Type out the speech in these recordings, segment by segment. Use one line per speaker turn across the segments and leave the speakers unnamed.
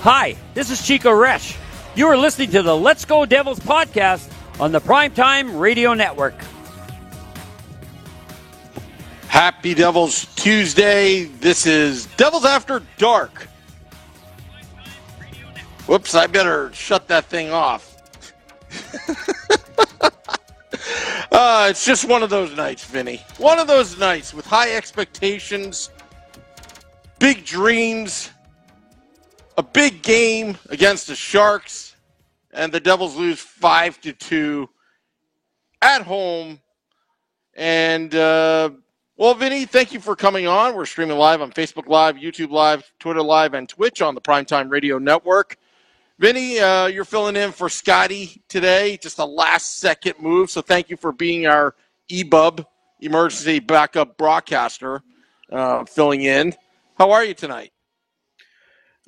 Hi, this is Chico Resch. You are listening to the Let's Go Devils podcast on the Primetime Radio Network.
Happy Devils Tuesday. This is Devils After Dark. Whoops, I better shut that thing off. It's just one of those nights, Vinny. One of those nights with high expectations, big dreams, a big game against the Sharks, and the Devils lose 5-2 at home. And, well, Vinny, thank you for coming on. We're streaming live on Facebook Live, YouTube Live, Twitter Live, and Twitch on the Primetime Radio Network. Vinny, you're filling in for Scotty today, just a last-second move, so thank you for being our EBUB, emergency backup broadcaster, filling in. How are you tonight?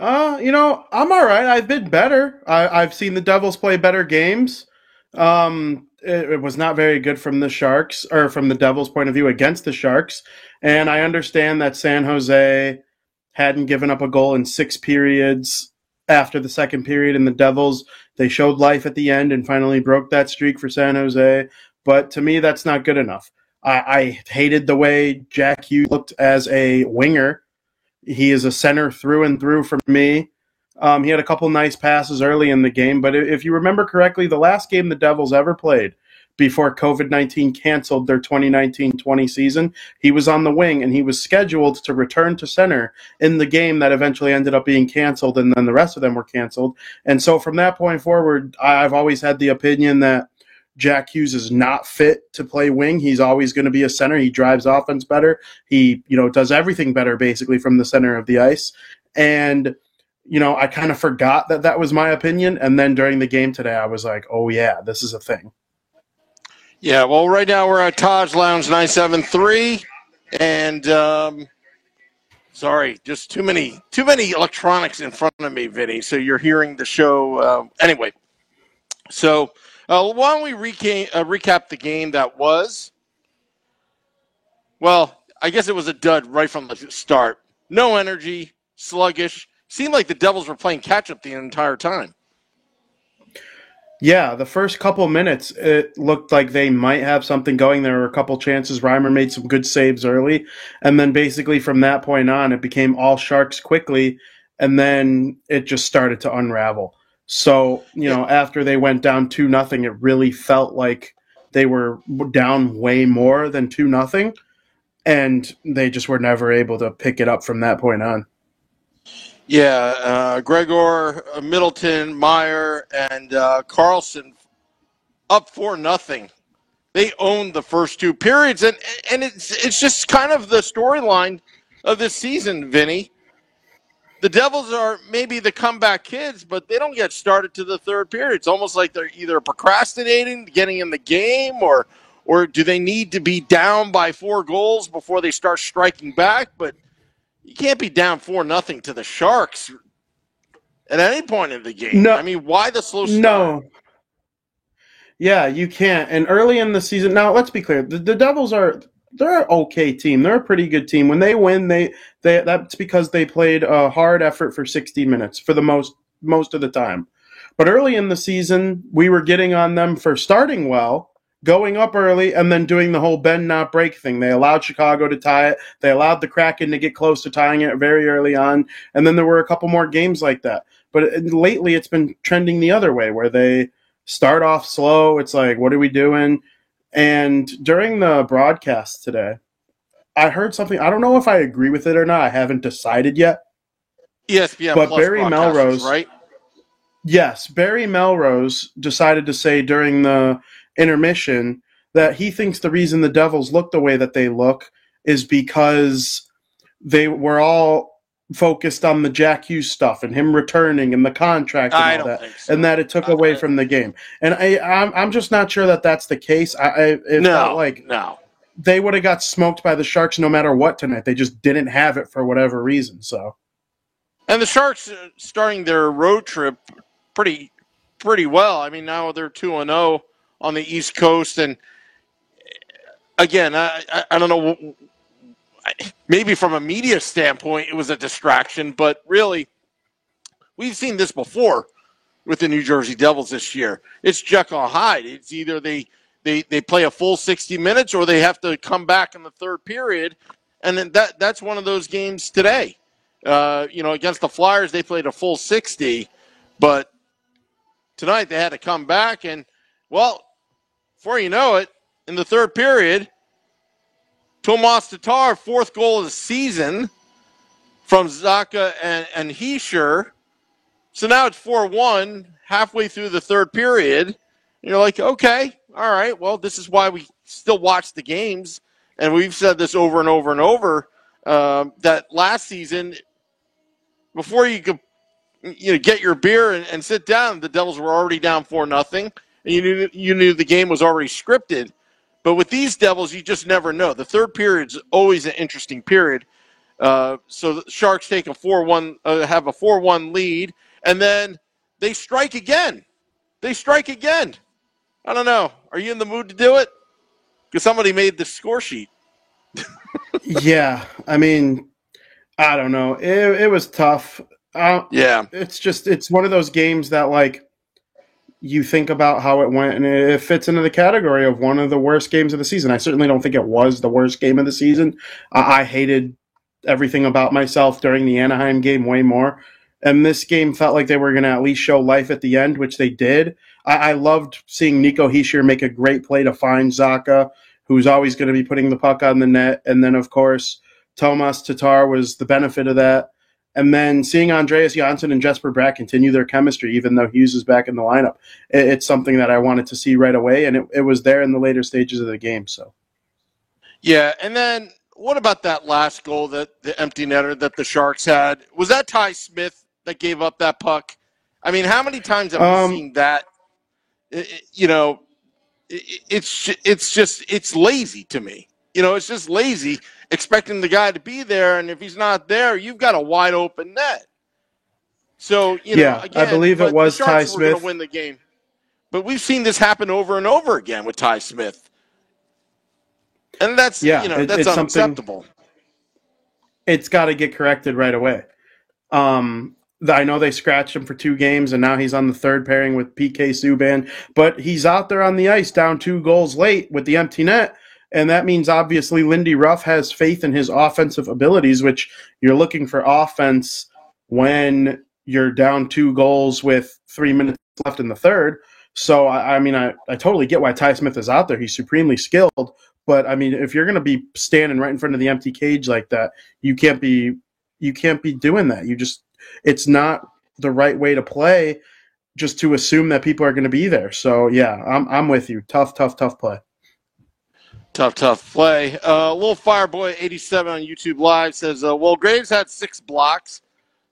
I'm all right. I've been better. I've seen the Devils play better games. It was not very good from the Sharks, or from the Devils' point of view against the Sharks, and I understand that San Jose hadn't given up a goal in 6 periods after the second period, and the Devils, they showed life at the end and finally broke that streak for San Jose. But to me, that's not good enough. I hated the way Jack Hughes looked as a winger. He is a center through and through for me. He had a couple nice passes early in the game, but if you remember correctly, the last game the Devils ever played before COVID-19 canceled their 2019-20 season, he was on the wing, and he was scheduled to return to center in the game that eventually ended up being canceled, and then the rest of them were canceled. And so from that point forward, I've always had the opinion that Jack Hughes is not fit to play wing. He's always going to be a center. He drives offense better. He, does everything better basically from the center of the ice. And I kind of forgot that was my opinion. And then during the game today, I was like, oh yeah, this is a thing.
Yeah, well, right now we're at Taj Lounge 973, and sorry, just too many electronics in front of me, Vinny. So you're hearing the show anyway. So why don't we recap the game that was? Well, I guess it was a dud right from the start. No energy, sluggish. Seemed like the Devils were playing catch-up the entire time.
Yeah, the first couple minutes, it looked like they might have something going. There were a couple chances. Reimer made some good saves early. And then basically from that point on, it became all Sharks quickly. And then it just started to unravel. So, after they went down 2-0, it really felt like they were down way more than 2-0. And they just were never able to pick it up from that point on.
Yeah, Gregor, Middleton, Meyer, and Carlson up 4-0. They owned the first 2 periods, and it's just kind of the storyline of this season, Vinny. The Devils are maybe the comeback kids, but they don't get started to the third period. It's almost like they're either procrastinating, getting in the game, or do they need to be down by 4 goals before they start striking back? But you can't be down 4-0 to the Sharks at any point in the game.
No,
I mean, why the slow start?
No. Yeah, you can't. And early in the season, now let's be clear, the Devils they're an okay team. They're a pretty good team. When they win, they that's because they played a hard effort for 60 minutes for the most of the time. But early in the season, we were getting on them for starting well, going up early, and then doing the whole bend not break thing. They allowed Chicago to tie it. They allowed the Kraken to get close to tying it very early on, and then there were a couple more games like that. But lately, it's been trending the other way, where they start off slow. It's like, what are we doing? And during the broadcast today, I heard something. I don't know if I agree with it or not. I haven't decided yet.
ESPN
but
Plus
Barry Melrose,
right?
Yes, Barry Melrose decided to say during the intermission that he thinks the reason the Devils look the way that they look is because they were all focused on the Jack Hughes stuff and him returning and the contract and all that, and that it took away from the game. And I'm just not sure that that's the case. It felt like they would have got smoked by the Sharks no matter what tonight. They just didn't have it for whatever reason. So,
and the Sharks starting their road trip pretty well. I mean, now they're 2-0 on the East Coast, and again, I don't know. Maybe from a media standpoint, it was a distraction, but really, we've seen this before with the New Jersey Devils this year. It's Jekyll and Hyde. It's either they play a full 60 minutes or they have to come back in the third period. And then that's one of those games today. Against the Flyers, they played a full 60, but tonight they had to come back. And, well, before you know it, in the third period, Tomas Tatar, fourth goal of the season from Zacha and Hischier. So now it's 4-1 halfway through the third period. And you're like, okay, all right, well, this is why we still watch the games. And we've said this over and over and over, that last season, before you could get your beer and sit down, the Devils were already down 4-0, and you knew the game was already scripted. But with these Devils, you just never know. The third period's always an interesting period. So the Sharks take have a 4-1 lead, and then they strike again. I don't know. Are you in the mood to do it? Because somebody made the score sheet.
Yeah, I mean, I don't know. It was tough.
Yeah.
It's one of those games that, like, you think about how it went, and it fits into the category of one of the worst games of the season. I certainly don't think it was the worst game of the season. I hated everything about myself during the Anaheim game way more. And this game felt like they were going to at least show life at the end, which they did. I loved seeing Nico Hischier make a great play to find Zacha, who's always going to be putting the puck on the net. And then, of course, Tomas Tatar was the benefit of that. And then seeing Andreas Johnsson and Jesper Bratt continue their chemistry, even though Hughes is back in the lineup, it's something that I wanted to see right away, and it was there in the later stages of the game. So,
yeah, and then what about that last goal, that the empty netter that the Sharks had? Was that Ty Smith that gave up that puck? I mean, how many times have we seen that? It's lazy to me. It's just lazy, expecting the guy to be there, and if he's not there, you've got a wide open net. So, again,
I believe it was Ty Smith.
Going to win the game. But we've seen this happen over and over again with Ty Smith. And that's, that's unacceptable.
It's got to get corrected right away. I know they scratched him for 2 games, and now he's on the third pairing with PK Subban. But he's out there on the ice down 2 goals late with the empty net. And that means, obviously, Lindy Ruff has faith in his offensive abilities, which you're looking for offense when you're down 2 goals with 3 minutes left in the third. So, I totally get why Ty Smith is out there. He's supremely skilled. But, if you're going to be standing right in front of the empty cage like that, you can't be doing that. It's not the right way to play just to assume that people are going to be there. So, yeah, I'm with you. Tough play.
Tough play. Little Fireboy 87 on YouTube Live says, well, Graves had 6 blocks.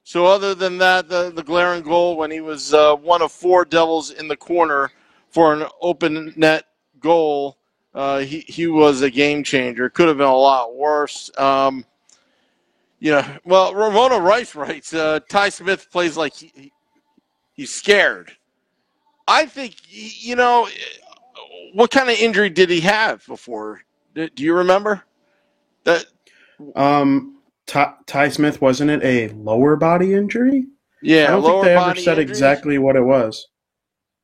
So other than that, the glaring goal when he was one of 4 Devils in the corner for an open net goal, he was a game changer. Could have been a lot worse. Ramona Rice writes, Ty Smith plays like he's scared. I think, what kind of injury did he have before? Do you remember? That
Ty Smith, wasn't it a lower body injury?
Yeah,
I don't think they ever said exactly what it was.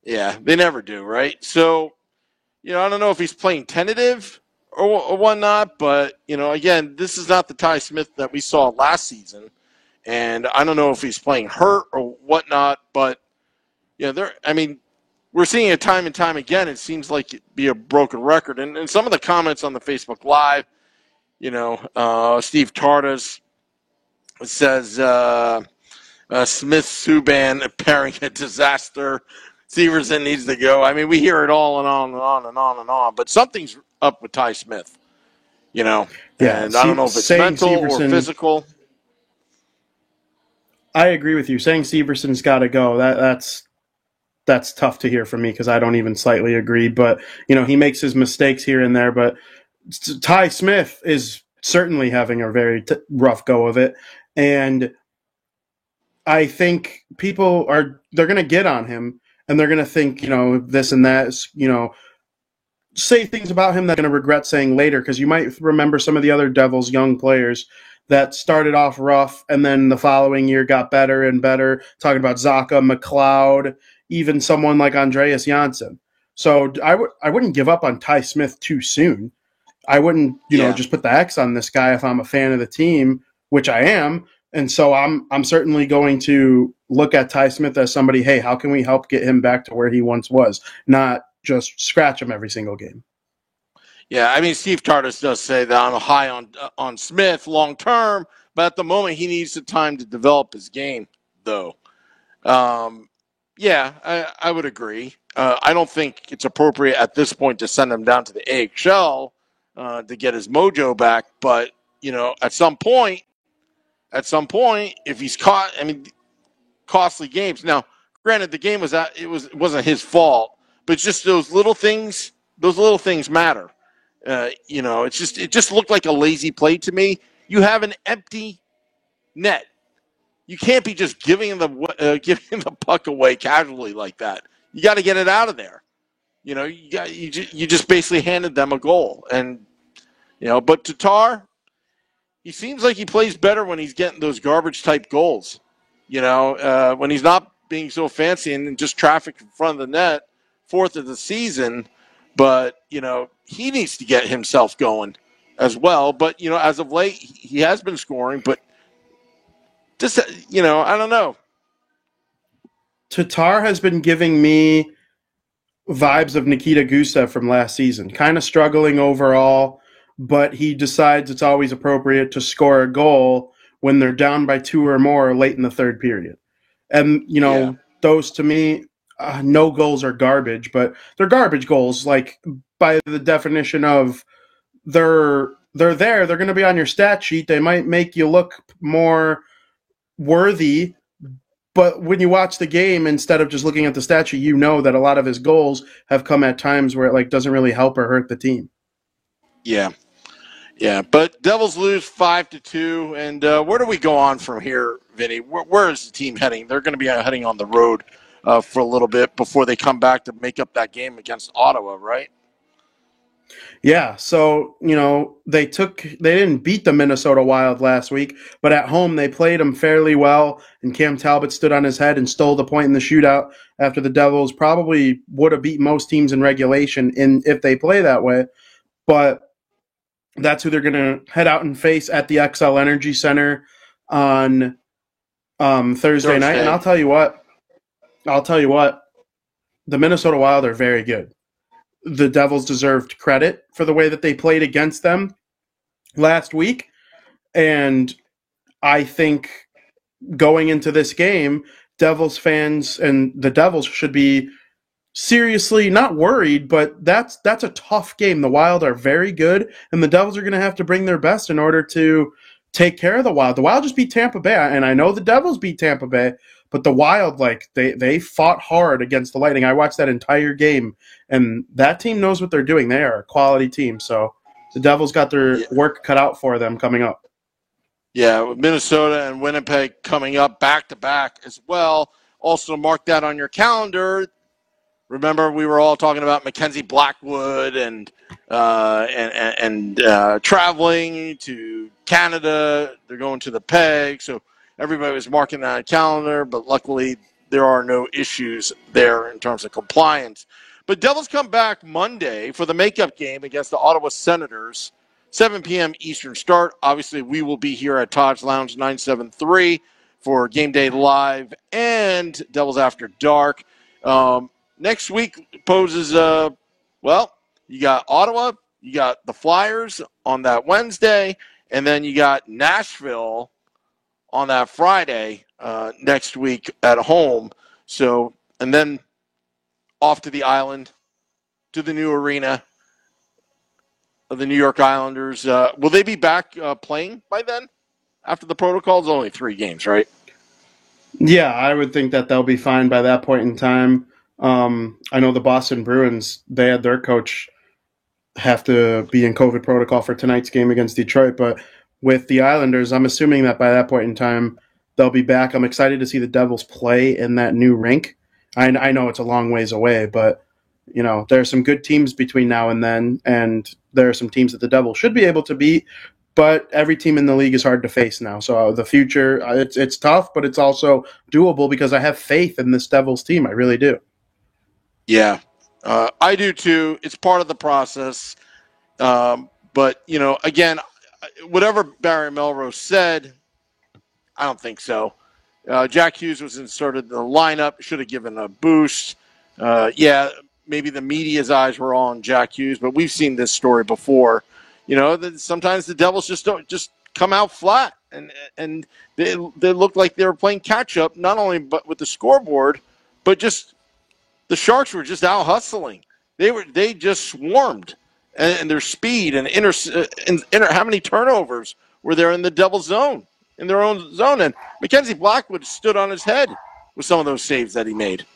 Yeah, they never do, right? So, I don't know if he's playing tentative or whatnot, but, again, this is not the Ty Smith that we saw last season. And I don't know if he's playing hurt or whatnot, but, we're seeing it time and time again. It seems like it'd be a broken record. And some of the comments on the Facebook Live, Steve Tardas says Smith-Subban pairing a disaster. Severson needs to go. We hear it all and on and on and on and on. But something's up with Ty Smith,
Yeah,
and I don't know if it's mental or physical.
I agree with you. Saying Severson's got to go, that's tough to hear from me because I don't even slightly agree. But, he makes his mistakes here and there. But Ty Smith is certainly having a very rough go of it. And I think people they're going to get on him and they're going to think, this and that, say things about him that they're going to regret saying later because you might remember some of the other Devils young players that started off rough and then the following year got better and better. Talking about Zaka, McLeod, even someone like Andreas Janssen. So I wouldn't give up on Ty Smith too soon. I wouldn't, just put the X on this guy if I'm a fan of the team, which I am. And so I'm certainly going to look at Ty Smith as somebody, hey, how can we help get him back to where he once was, not just scratch him every single game.
Yeah, I mean, Steve Tardis does say that I'm high on Smith long term, but at the moment he needs the time to develop his game, though. Yeah, I would agree. I don't think it's appropriate at this point to send him down to the AHL to get his mojo back. But at some point, if he's caught, costly games. Now, granted, the game it wasn't his fault, but just those little things. Those little things matter. It just looked like a lazy play to me. You have an empty net. You can't be just giving the puck away casually like that. You got to get it out of there. You just basically handed them a goal, and But Tatar, he seems like he plays better when he's getting those garbage type goals. When he's not being so fancy and just traffic in front of the net, fourth of the season. But he needs to get himself going as well. But as of late, he has been scoring, but. Just, I don't know.
Tatar has been giving me vibes of Nikita Gusev from last season. Kind of struggling overall, but he decides it's always appropriate to score a goal when they're down by 2 or more late in the third period. And, those to me, no goals are garbage, but they're garbage goals. Like, by the definition of they're there, they're going to be on your stat sheet. They might make you look more worthy, but when you watch the game instead of just looking at the stat sheet, that a lot of his goals have come at times where it doesn't really help or hurt the team.
Yeah, but Devils lose 5-2, and where do we go on from here, Vinny? Where is the team heading? They're going to be heading on the road for a little bit before they come back to make up that game against Ottawa, right?
Yeah, so, they didn't beat the Minnesota Wild last week, but at home they played them fairly well, and Cam Talbot stood on his head and stole the point in the shootout after the Devils probably would have beat most teams in regulation if they play that way. But that's who they're going to head out and face at the XL Energy Center on Thursday night. And I'll tell you what, the Minnesota Wild are very good. The Devils deserved credit for the way that they played against them last week. And I think going into this game, Devils fans and the Devils should be seriously not worried, but that's a tough game. The Wild are very good, and the Devils are going to have to bring their best in order to take care of the Wild. The Wild just beat Tampa Bay, and I know the Devils beat Tampa Bay, but the Wild, they fought hard against the Lightning. I watched that entire game, and that team knows what they're doing. They are a quality team, so the Devils got their work cut out for them coming up.
Yeah, Minnesota and Winnipeg coming up back-to-back as well. Also mark that on your calendar. Remember, we were all talking about Mackenzie Blackwood and traveling to Canada. They're going to the PEG, so everybody was marking that on the calendar, but luckily there are no issues there in terms of compliance. But Devils come back Monday for the makeup game against the Ottawa Senators, 7 p.m. Eastern start. Obviously, we will be here at Todd's Lounge 973 for Game Day Live and Devils After Dark. Next week poses, you got Ottawa, you got the Flyers on that Wednesday, and then you got Nashville on that Friday next week at home. So, and then off to the island, to the new arena of the New York Islanders. Will they be back playing by then? After the protocol's only 3 games, right?
Yeah, I would think that they'll be fine by that point in time. I know the Boston Bruins, they had their coach have to be in COVID protocol for tonight's game against Detroit, but with the Islanders, I'm assuming that by that point in time, they'll be back. I'm excited to see the Devils play in that new rink. I know it's a long ways away, but there are some good teams between now and then, and there are some teams that the Devils should be able to beat. but every team in the league is hard to face now. So the future, it's tough, but it's also doable because I have faith in this Devils team. I really do.
Yeah, I do too. It's part of the process. But, again, whatever Barry Melrose said, I don't think so. Jack Hughes was inserted in the lineup, should have given a boost. Maybe the media's eyes were on Jack Hughes, but we've seen this story before. That sometimes the Devils just come out flat, and they looked like they were playing catch up, not only but with the scoreboard, but just the Sharks were just out hustling. They just swarmed, and their speed and how many turnovers were there in the Devils zone, in their own zone, and Mackenzie Blackwood stood on his head with some of those saves that he made.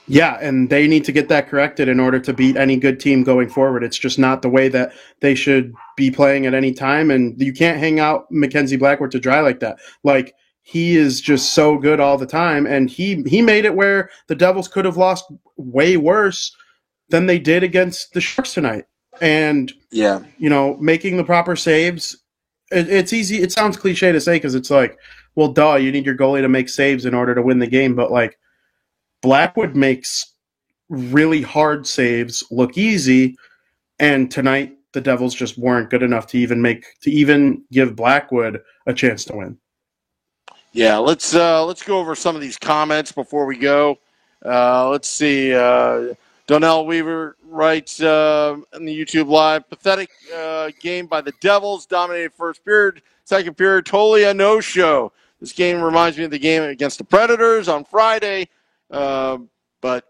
Yeah, and they need to get that corrected in order to beat any good team going forward. It's just not the way that they should be playing at any time, and you can't hang out Mackenzie Blackwood to dry like that. Like, he is just so good all the time, and he made it where the Devils could have lost way worse than they did against the Sharks tonight. And, making the proper saves, it's easy. It sounds cliche to say because it's like, well, duh, you need your goalie to make saves in order to win the game, but, like, Blackwood makes really hard saves look easy, and tonight the Devils just weren't good enough to even give Blackwood a chance to win.
Yeah, let's go over some of these comments before we go. Let's see. Donnell Weaver writes in the YouTube Live, pathetic game by the Devils, dominated first period, second period, totally a no-show. This game reminds me of the game against the Predators on Friday. But,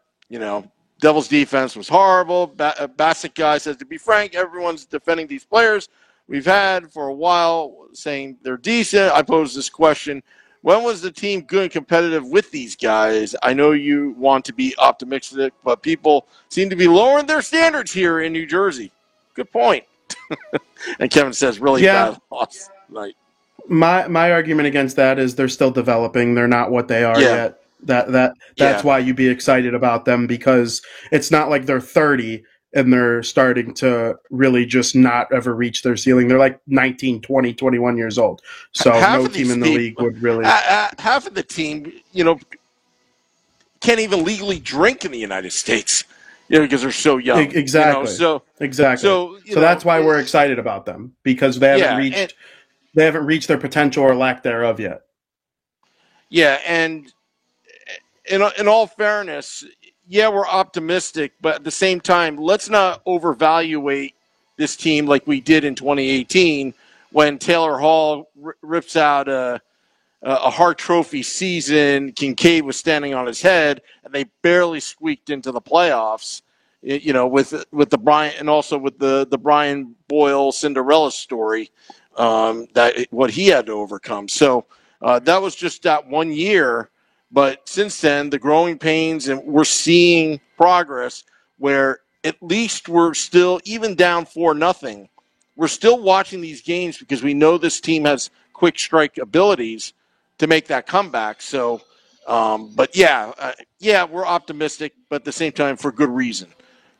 Devils defense was horrible. Bassick guy says, to be frank, everyone's defending these players we've had for a while, saying they're decent. I pose this question. When was the team good and competitive with these guys? I know you want to be optimistic, but people seem to be lowering their standards here in New Jersey. Good point. And Kevin says, really bad loss tonight.
My argument against that is they're still developing. They're not what they are yet. That's why you'd be excited about them, because it's not like they're 30 and they're starting to really just not ever reach their ceiling. They're like 19, 20, 21 years old. So no team in the league would really...
Half of the team, can't even legally drink in the United States, because they're so young.
Exactly. Exactly. So that's why we're excited about them, because they haven't reached their potential or lack thereof yet.
Yeah, and in all fairness, we're optimistic, but at the same time, let's not overvaluate this team like we did in 2018 when Taylor Hall rips out a Hart Trophy season. Kincaid was standing on his head, and they barely squeaked into the playoffs. With the Brian, and also with the Brian Boyle Cinderella story, that what he had to overcome. So that was just that 1 year. But since then, the growing pains, and we're seeing progress where at least we're still, even down 4-0, we're still watching these games because we know this team has quick strike abilities to make that comeback. So, we're optimistic, but at the same time for good reason.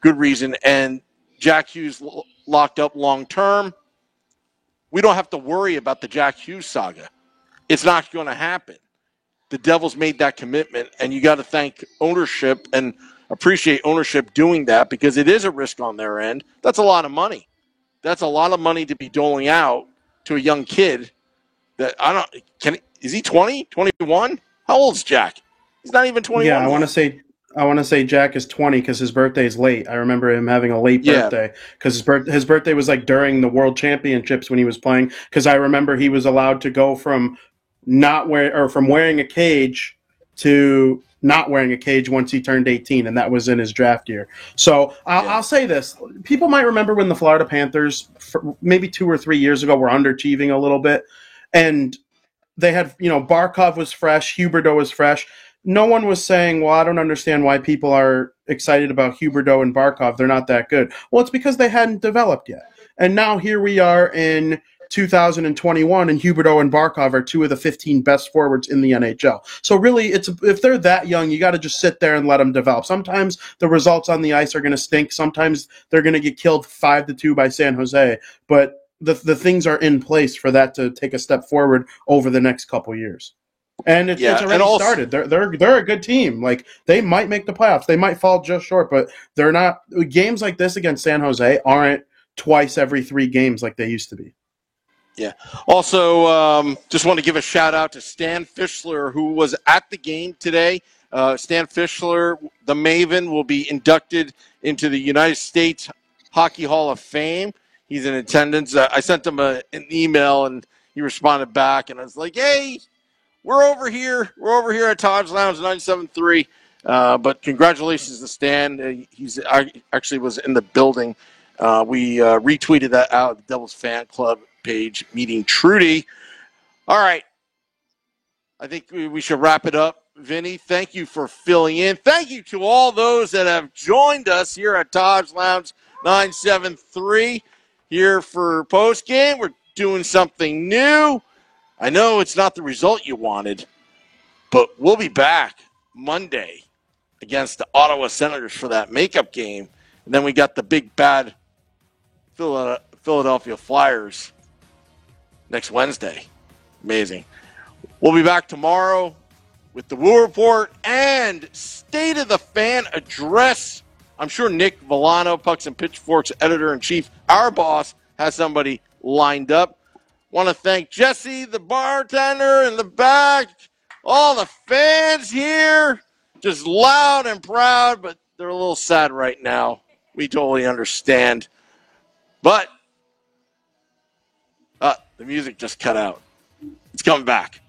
Good reason. And Jack Hughes locked up long term. We don't have to worry about the Jack Hughes saga. It's not going to happen. The Devils made that commitment, and you got to thank ownership and appreciate ownership doing that, because it is a risk on their end. That's a lot of money. That's a lot of money to be doling out to a young kid that is he 20, 21? How old is Jack? He's not even 21.
Yeah, I want to say Jack is 20 because his birthday is late. I remember him having a late birthday because his birthday was like during the World Championships when he was playing, because I remember he was allowed to go from wearing a cage to not wearing a cage once he turned 18, and that was in his draft year. So I'll say this. People might remember when the Florida Panthers, maybe 2 or 3 years ago, were underachieving a little bit, and they had, Barkov was fresh, Huberdeau was fresh. No one was saying, well, I don't understand why people are excited about Huberdeau and Barkov. They're not that good. Well, it's because they hadn't developed yet. And now here we are in 2021, and Huberdeau and Barkov are 2 of the 15 best forwards in the NHL. So really, if they're that young, you got to just sit there and let them develop. Sometimes the results on the ice are going to stink. Sometimes they're going to get killed 5-2 by San Jose. But the things are in place for that to take a step forward over the next couple years. And it's already started. They're a good team. Like, they might make the playoffs. They might fall just short, but they're not. Games like this against San Jose aren't twice every 3 games like they used to be.
Yeah. Also, just want to give a shout out to Stan Fischler, who was at the game today. Stan Fischler, the Maven, will be inducted into the United States Hockey Hall of Fame. He's in attendance. I sent him an email, and he responded back, and I was like, hey, we're over here. We're over here at Todd's Lounge 97.3. But congratulations to Stan. He's actually was in the building. We retweeted that out of the Devils fan club page, meeting Trudy. All right. I think we should wrap it up. Vinny, thank you for filling in. Thank you to all those that have joined us here at Todd's Lounge 973 here for postgame. We're doing something new. I know it's not the result you wanted, but we'll be back Monday against the Ottawa Senators for that makeup game. And then we got the big bad Philadelphia Flyers next Wednesday. Amazing. We'll be back tomorrow with the Woo Report and State of the Fan Address. I'm sure Nick Villano, Pucks and Pitchforks editor-in-chief, our boss, has somebody lined up. Want to thank Jesse, the bartender in the back, all the fans here, just loud and proud, but they're a little sad right now. We totally understand. But the music just cut out. It's coming back.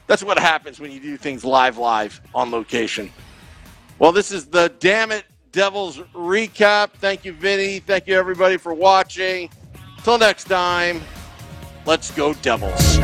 That's what happens when you do things live on location. Well, this is the Damn It Devils recap. Thank you, Vinny. Thank you, everybody, for watching. Till next time, let's go Devils.